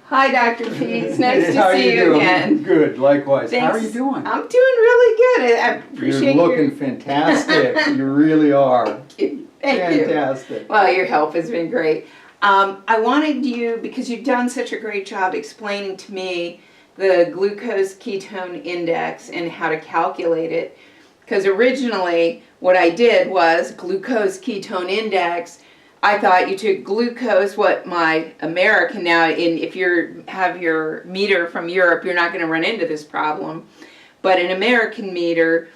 Hi, Dr. Pease. Nice How to are see you doing? again. Good, likewise. Thanks. How are you doing? I'm doing really good. I appreciate You're looking fantastic. You really are. Thank you. Fantastic. Well, your help has been great. I wanted you, because you've done such a great job explaining to me the glucose ketone index and how to calculate it. Because originally what I did was glucose ketone index. I thought you took glucose, what my American now, if you have your meter from Europe, you're not going to run into this problem. But an American meter,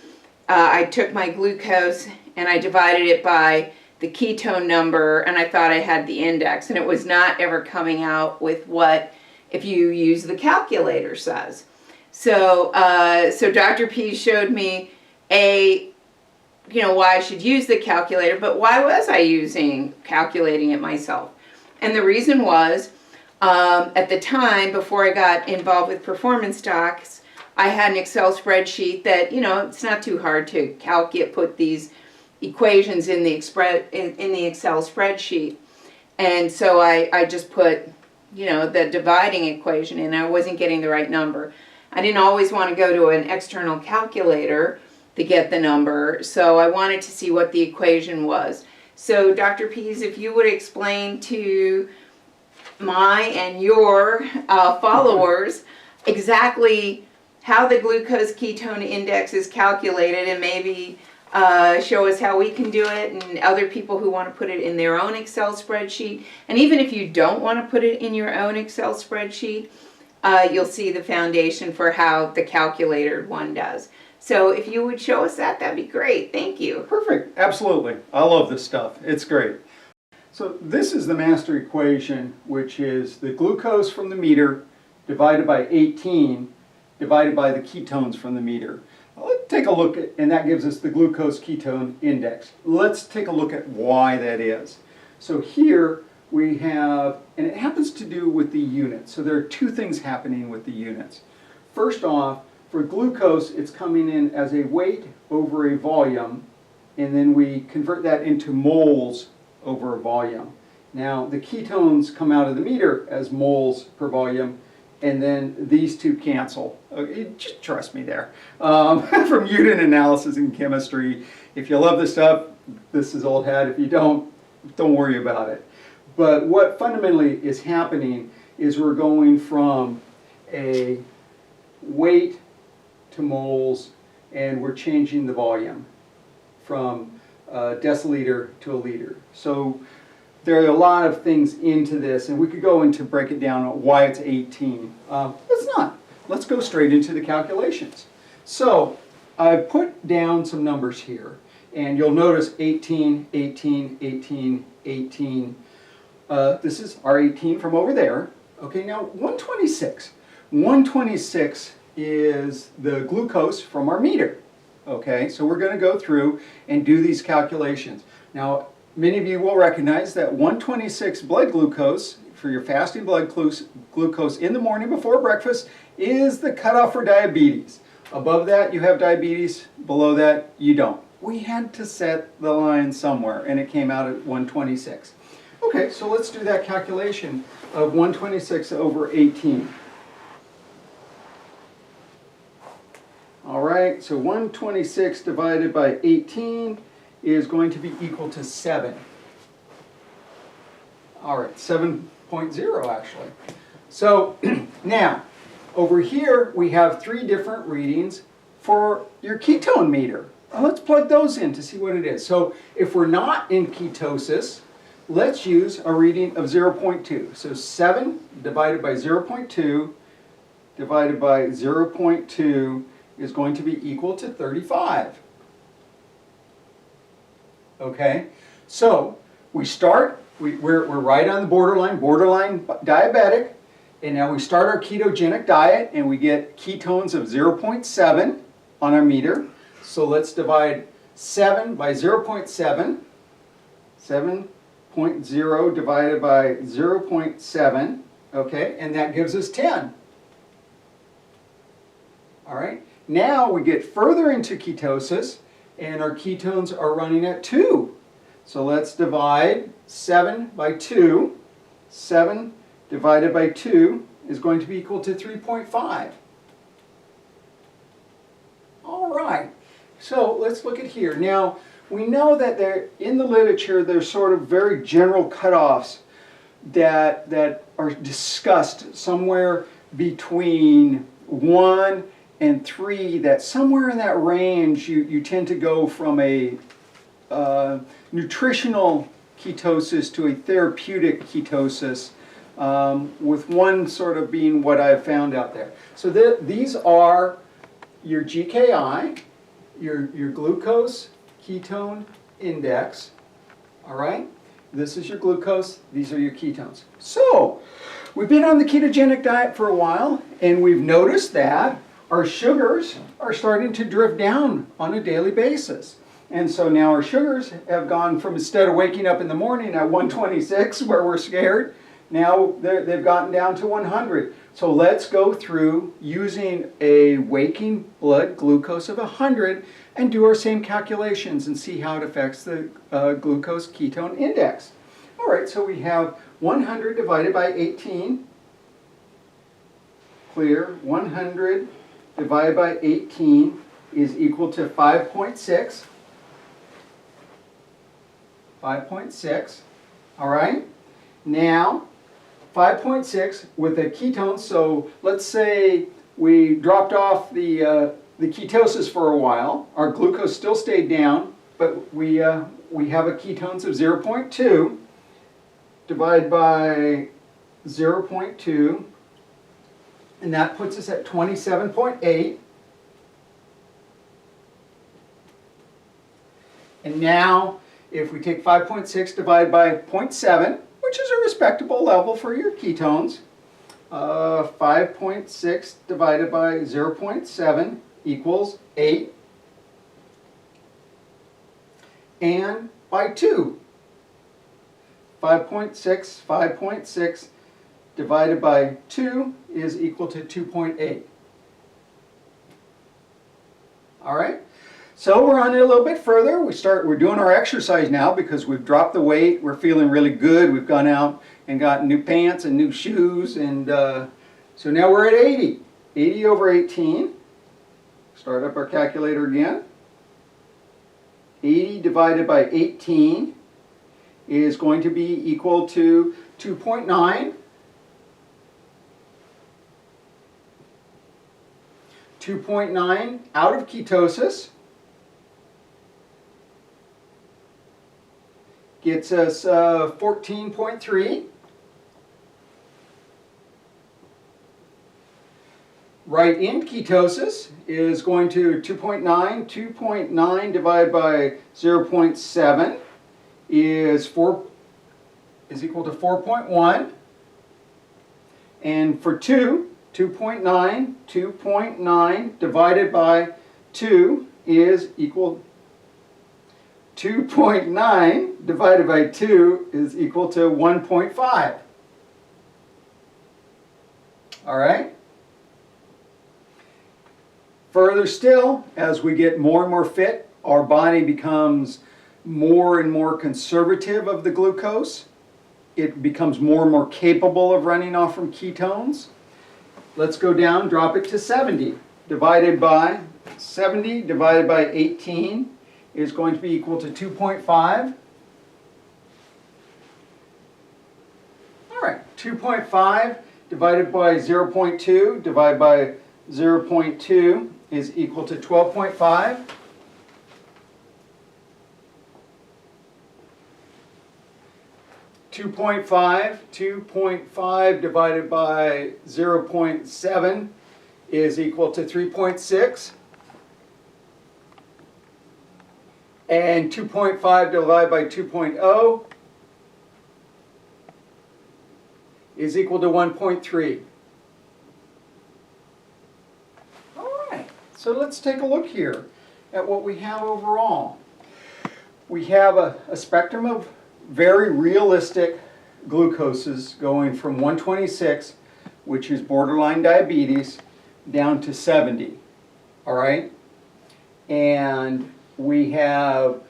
I took my glucose and I divided it by the ketone number, and I thought I had the index, and it was not ever coming out with what, if you use the calculator, says. So, so Dr. P showed me why I should use the calculator, but why was I calculating it myself? And the reason was, at the time, before I got involved with performance stocks, I had an Excel spreadsheet that, it's not too hard to put these equations in the Excel spreadsheet. And so I just put, the dividing equation in. I wasn't getting the right number. I didn't always want to go to an external calculator to get the number, so I wanted to see what the equation was. So Dr. Pease, if you would explain to my and your followers exactly how the glucose ketone index is calculated, and maybe show us how we can do it, and other people who want to put it in their own Excel spreadsheet. And even if you don't want to put it in your own Excel spreadsheet, you'll see the foundation for how the calculator one does. So if you would show us that, that'd be great. Thank you. Perfect. Absolutely. I love this stuff. It's great. So this is the master equation, which is the glucose from the meter divided by 18 divided by the ketones from the meter. Let's take a look at, and that gives us the glucose ketone index. Let's take a look at why that is. So here we have, and it happens to do with the units. So there are two things happening with the units. First off, for glucose, it's coming in as a weight over a volume, and then we convert that into moles over a volume. Now, the ketones come out of the meter as moles per volume, and then these two cancel. Just trust me there. From unit analysis in chemistry, if you love this stuff, this is old hat. If you don't worry about it. But what fundamentally is happening is we're going from a weight to moles, and we're changing the volume from a deciliter to a liter. So there are a lot of things into this, and we could go into break it down on why it's 18. Let's not. Let's go straight into the calculations. So I've put down some numbers here, and you'll notice 18, 18, 18, 18. This is our 18 from over there. Okay, now 126. 126 is the glucose from our meter. Okay, so we're going to go through and do these calculations. Now, many of you will recognize that 126 blood glucose for your fasting blood glucose in the morning before breakfast is the cutoff for diabetes. Above that, you have diabetes. Below that, you don't. We had to set the line somewhere, and it came out at 126. Okay, so let's do that calculation of 126 over 18. All right, so 126 divided by 18 is going to be equal to 7. All right, 7.0 actually. So now, over here we have 3 different readings for your ketone meter. Now, let's plug those in to see what it is. So if we're not in ketosis, let's use a reading of 0.2. So 7 divided by 0.2 divided by 0.2 is going to be equal to 35. Okay, so we start, we're right on the borderline diabetic, and now we start our ketogenic diet, and we get ketones of 0.7 on our meter. So let's divide 7 by 0.7. 7.0 divided by 0.7, okay, and that gives us 10. All right, now we get further into ketosis, and our ketones are running at 2. So let's divide 7 by 2. 7 divided by 2 is going to be equal to 3.5. All right, so let's look at here. Now, we know that in the literature there's sort of very general cutoffs that are discussed somewhere between 1 and 3, that somewhere in that range you tend to go from a nutritional ketosis to a therapeutic ketosis, with one sort of being what I've found out there. So these are your GKI, your Glucose Ketone Index, all right? This is your glucose, these are your ketones. So, we've been on the ketogenic diet for a while, and we've noticed that our sugars are starting to drift down on a daily basis. And so now our sugars have gone from, instead of waking up in the morning at 126 where we're scared, now they've gotten down to 100. So let's go through using a waking blood glucose of 100 and do our same calculations and see how it affects the glucose ketone index. All right, so we have 100 divided by 18. Clear. 100 divided by 18 is equal to 5.6. 5.6. All right. Now, 5.6 with the ketones. So let's say we dropped off the ketosis for a while. Our glucose still stayed down, but we have a ketones of 0.2 divided by 0.2, and that puts us at 27.8. And now, if we take 5.6 divided by 0.7, which is a respectable level for your ketones, 5.6 divided by 0.7 equals 8, and by 2. 5.6 divided by 2 is equal to 2.8. All right? So we're on it a little bit further. We're doing our exercise now because we've dropped the weight. We're feeling really good. We've gone out and got new pants and new shoes, and so now we're at 80. 80 over 18. Start up our calculator again. 80 divided by 18 is going to be equal to 2.9. 2.9 out of ketosis gets us 14.3. Right in ketosis is going to 2.9. 2.9 divided by 0.7 is equal to 4.1. And for 2.9 divided by 2 is equal 2.9 divided by 2 is equal to 1.5. All right? Further still, as we get more and more fit, our body becomes more and more conservative of the glucose. It becomes more and more capable of running off from ketones. Let's go down, drop it to 70. 70 divided by 18 is going to be equal to 2.5. All right, 2.5 divided by 0.2 divided by 0.2 is equal to 12.5. Two point five divided by 0.7 is equal to 3.6. And 2.5 divided by 2.0 is equal to 1.3. All right, so let's take a look here at what we have overall. We have a spectrum of very realistic glucoses going from 126, which is borderline diabetes, down to 70. All right? And we have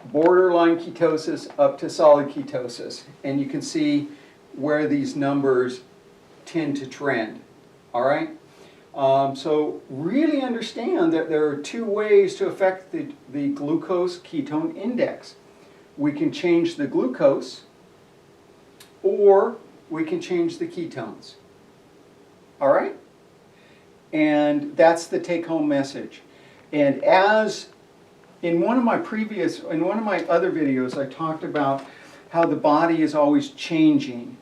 borderline ketosis up to solid ketosis. And you can see where these numbers tend to trend. All right? So really understand that there are two ways to affect the glucose ketone index. We can change the glucose, or we can change the ketones. All right? And that's the take-home message. And as in one of my other videos, I talked about how the body is always changing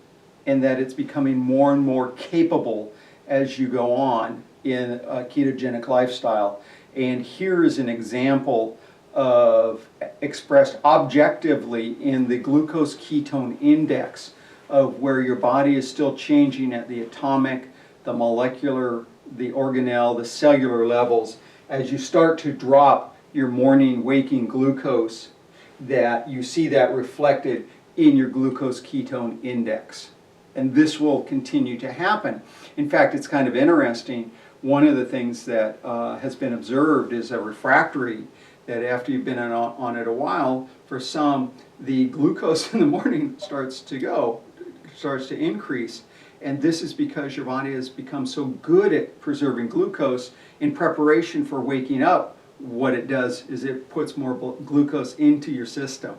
and that it's becoming more and more capable as you go on in a ketogenic lifestyle. And here is an example of expressed objectively in the glucose ketone index of where your body is still changing at the atomic, the molecular, the organelle, the cellular levels. As you start to drop your morning waking glucose, that you see that reflected in your glucose ketone index. And this will continue to happen. In fact, it's kind of interesting. One of the things that has been observed is a refractory, that after you've been on it a while, for some, the glucose in the morning starts to increase. And this is because your body has become so good at preserving glucose in preparation for waking up. What it does is it puts more glucose into your system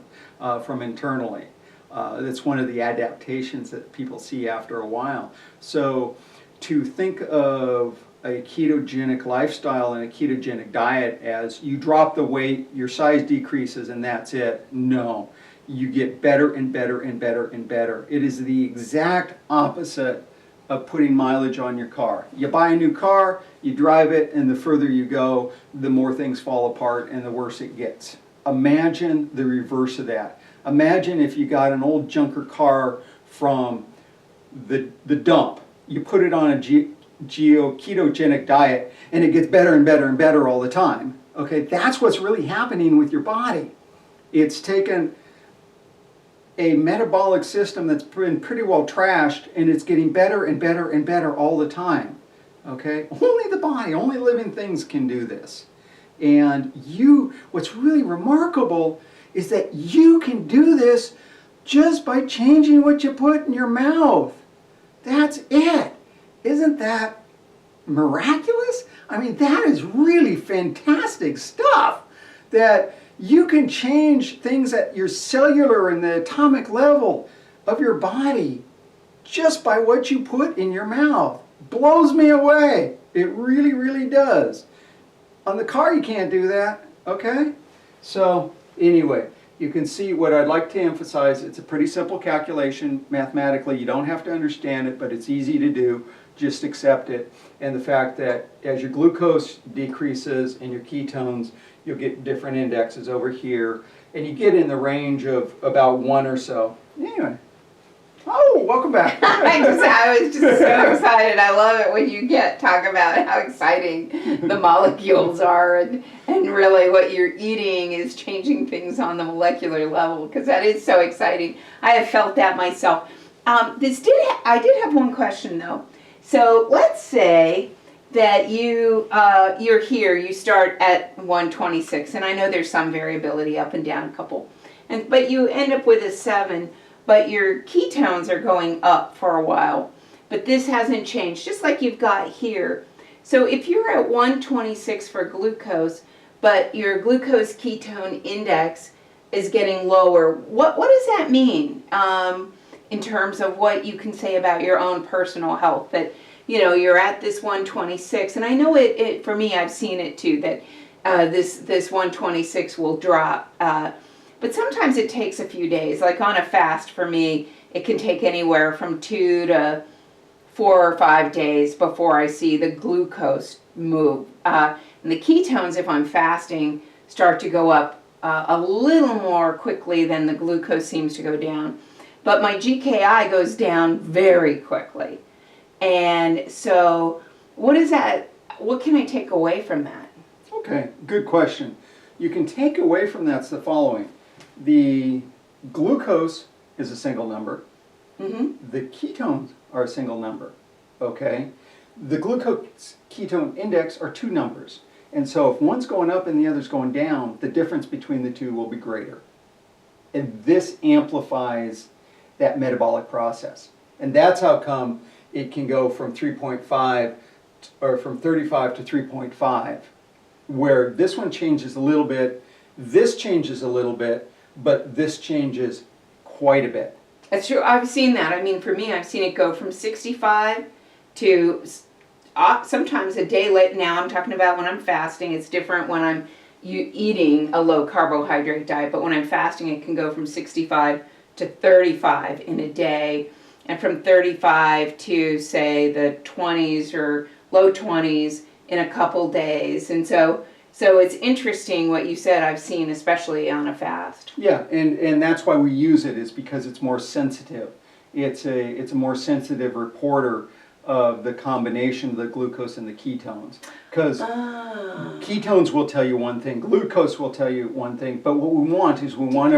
from internally. That's one of the adaptations that people see after a while. So to think of a ketogenic lifestyle and a ketogenic diet as you drop the weight, your size decreases, and that's it. No. You get better and better and better and better. It is the exact opposite of putting mileage on your car. You buy a new car, you drive it, and the further you go, the more things fall apart and the worse it gets. Imagine the reverse of that. Imagine if you got an old junker car from the dump. You put it on a ketogenic diet, and it gets better and better and better all the time. Okay, that's what's really happening with your body. It's taken a metabolic system that's been pretty well trashed, and it's getting better and better and better all the time. Okay? Only the body, only living things can do this. And what's really remarkable is that you can do this just by changing what you put in your mouth. That's it. Isn't that miraculous? I mean, that is really fantastic stuff, that you can change things at your cellular and the atomic level of your body just by what you put in your mouth. Blows me away. It really, really does. On the car, you can't do that, okay? So, anyway, you can see what I'd like to emphasize. It's a pretty simple calculation mathematically. You don't have to understand it, but it's easy to do. Just accept it. And the fact that as your glucose decreases and your ketones, you'll get different indexes over here, and you get in the range of about 1 or so. Anyway. Oh, welcome back. I was just so excited. I love it when you talk about how exciting the molecules are, and really what you're eating is changing things on the molecular level, because that is so exciting. I have felt that myself. I did have one question though. So let's say that you're here, you start at 126, and I know there's some variability up and down a couple, but you end up with a 7, but your ketones are going up for a while, but this hasn't changed, just like you've got here. So if you're at 126 for glucose, but your glucose ketone index is getting lower, what does that mean in terms of what you can say about your own personal health? That you're at this 126, and I know it for me, I've seen it too, that this 126 will drop, but sometimes it takes a few days. Like on a fast for me, it can take anywhere from 2 to 4 or 5 days before I see the glucose move. And the ketones, if I'm fasting, start to go up a little more quickly than the glucose seems to go down. But my GKI goes down very quickly. And so what can I take away from that? Okay, good question. You can take away from that's the following. The glucose is a single number. Mm-hmm. The ketones are a single number. Okay? The glucose ketone index are 2 numbers. And so if one's going up and the other's going down, the difference between the two will be greater. And this amplifies that metabolic process. And that's how come it can go from 3.5 or from 35 to 3.5, where this one changes a little bit, this changes a little bit, but this changes quite a bit. That's true. I've seen that. I mean, for me, I've seen it go from 65 to sometimes a day late. Now I'm talking about when I'm fasting. It's different when I'm eating a low carbohydrate diet, but when I'm fasting, it can go from 65 to 35 in a day, and from 35 to, say, the 20s or low 20s in a couple days. And so it's interesting what you said. I've seen, especially on a fast. Yeah, and that's why we use it, is because it's more sensitive. It's a more sensitive reporter of the combination of the glucose and the ketones. Because ketones will tell you one thing, glucose will tell you one thing, but what we want is we want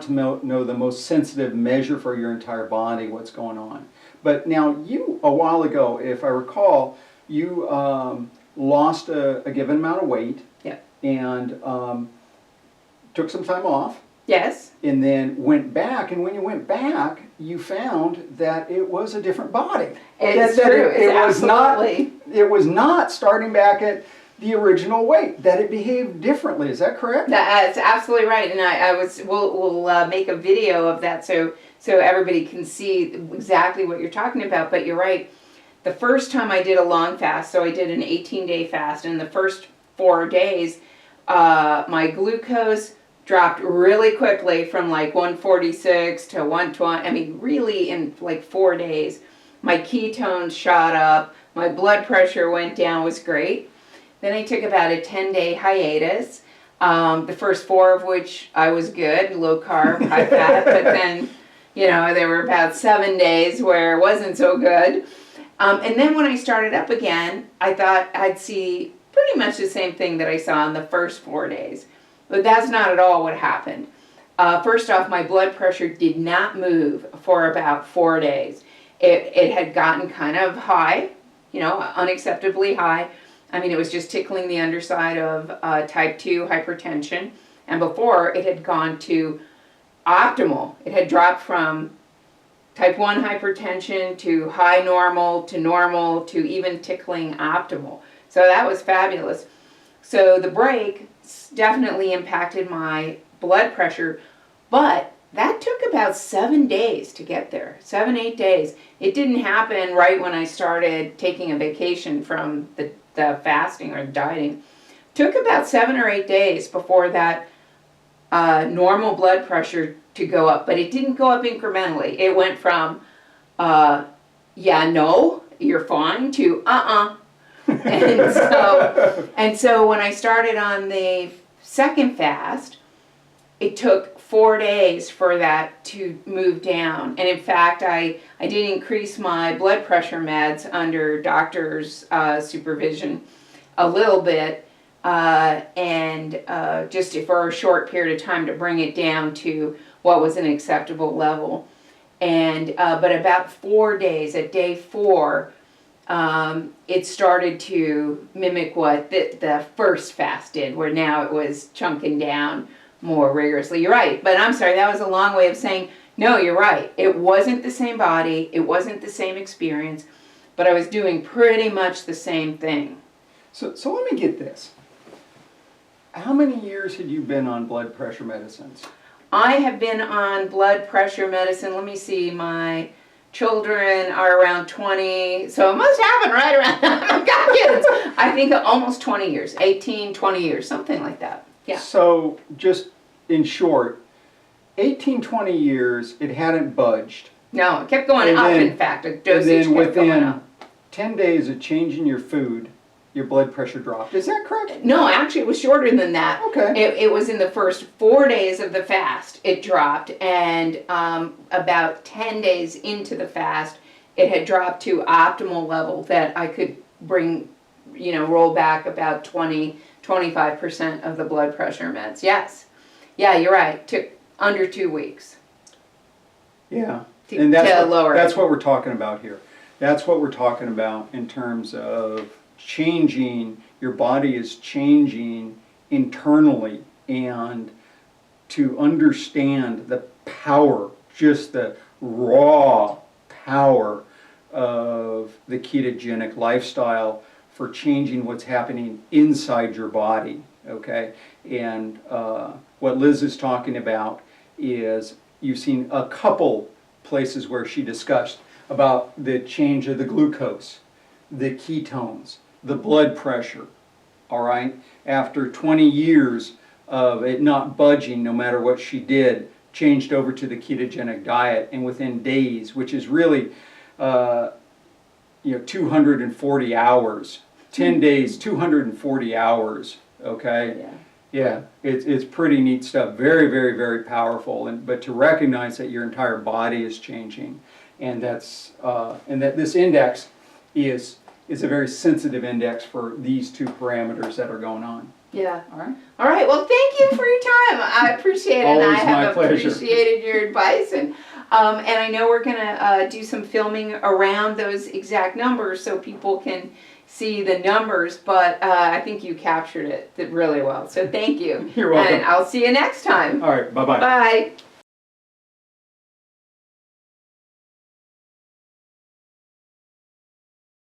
to know the most sensitive measure for your entire body, what's going on. But now you, a while ago, if I recall, you lost a given amount of weight. Yeah. And took some time off. Yes. And then went back, and when you went back, you found that it was a different body. It's true. It was not starting back at the original weight, that it behaved differently. Is that correct? That's absolutely right. And we'll make a video of that so everybody can see exactly what you're talking about. But you're right. The first time I did a long fast, so I did an 18-day fast, and the first 4 days, my glucose dropped really quickly from like 146 to 120. I mean, really in like 4 days. My ketones shot up, my blood pressure went down, was great. Then I took about a 10-day hiatus, the first 4 of which I was good, low carb, high fat, but then, there were about 7 days where it wasn't so good. And then when I started up again, I thought I'd see pretty much the same thing that I saw in the first 4 days. But that's not at all what happened. First off, my blood pressure did not move for about 4 days. It had gotten kind of high, unacceptably high. I mean, it was just tickling the underside of type 2 hypertension. And before, it had gone to optimal. It had dropped from type 1 hypertension to high normal to even tickling optimal. So that was fabulous. So the break definitely impacted my blood pressure, but that took about 7 days to get there, 7-8 days. It didn't happen right when I started taking a vacation from the fasting or dieting. Took about 7 or 8 days before that normal blood pressure to go up, but it didn't go up incrementally. It went from, yeah, no, you're fine, to And so when I started on the second fast, it took 4 days for that to move down. And in fact, I did increase my blood pressure meds under doctor's supervision a little bit, and just for a short period of time to bring it down to what was an acceptable level. And but about 4 days, at day 4, it started to mimic what the first fast did, where now it was chunking down more rigorously. You're right, but I'm sorry, that was a long way of saying, no, you're right. It wasn't the same body, it wasn't the same experience, but I was doing pretty much the same thing. So let me get this. How many years had you been on blood pressure medicines? I have been on blood pressure medicine, let me see, my children are around 20, so it must happen right around, I've got kids. I think almost 20 years, 18, 20 years, something like that. Yeah. So just in short, 18, 20 years, it hadn't budged. No, it kept going up, in fact. The dosage kept going up. 10 days of changing your food, your blood pressure dropped. Is that correct? No, actually it was shorter than that. Okay. It was in the first 4 days of the fast it dropped, and about 10 days into the fast it had dropped to optimal level that I could bring, roll back about 25% of the blood pressure meds. Yes. Yeah, you're right. Took under 2 weeks. Yeah. And that's what we're talking about here. That's what we're talking about in terms of changing, your body is changing internally, and to understand the power, just the raw power of the ketogenic lifestyle for changing what's happening inside your body, okay? And what Liz is talking about is you've seen a couple places where she discussed about the change of the glucose, the ketones, the blood pressure, all right? After 20 years of it not budging no matter what she did, changed over to the ketogenic diet, and within days, which is really 240 hours, 10 days, 240 hours, okay? Yeah. Yeah, it's pretty neat stuff, very, very, very powerful, but to recognize that your entire body is changing, and that this index is a very sensitive index for these two parameters that are going on. Yeah. All right. All right. Well, thank you for your time. I appreciate it. And I Always my have pleasure. appreciated your advice. And I know we're going to do some filming around those exact numbers so people can see the numbers. But I think you captured it really well. So thank you. You're welcome. And I'll see you next time. All right. Bye-bye. Bye.